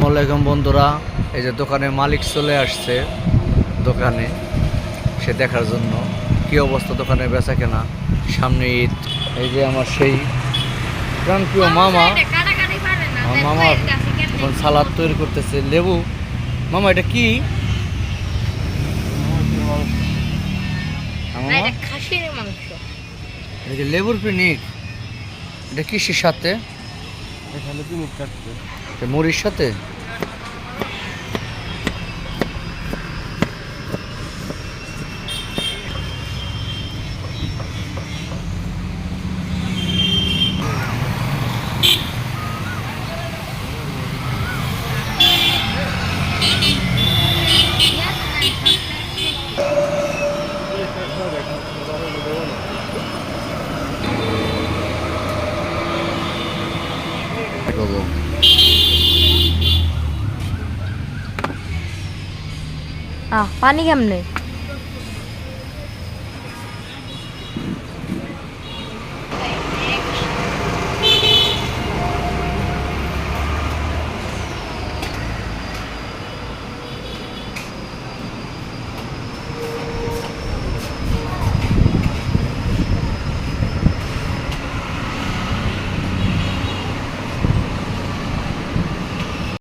আলাইকুম বন্ধুরা, এই যে দোকানের মালিক চলে আসছে দোকানে সে দেখার জন্য কি অবস্থা দোকানে বেচা কেনা। সামনে ঈদ। এই যে আমার সেই প্রাণপ্রিয় মামা, আমার মামা এখন সালাদ তৈরি করতেছে। লেবু মামা, এটা কি? এই যে লেবুর পিনিক, এটা কিসের সাথে? মুড়ির সাথে। পানি কেমনে?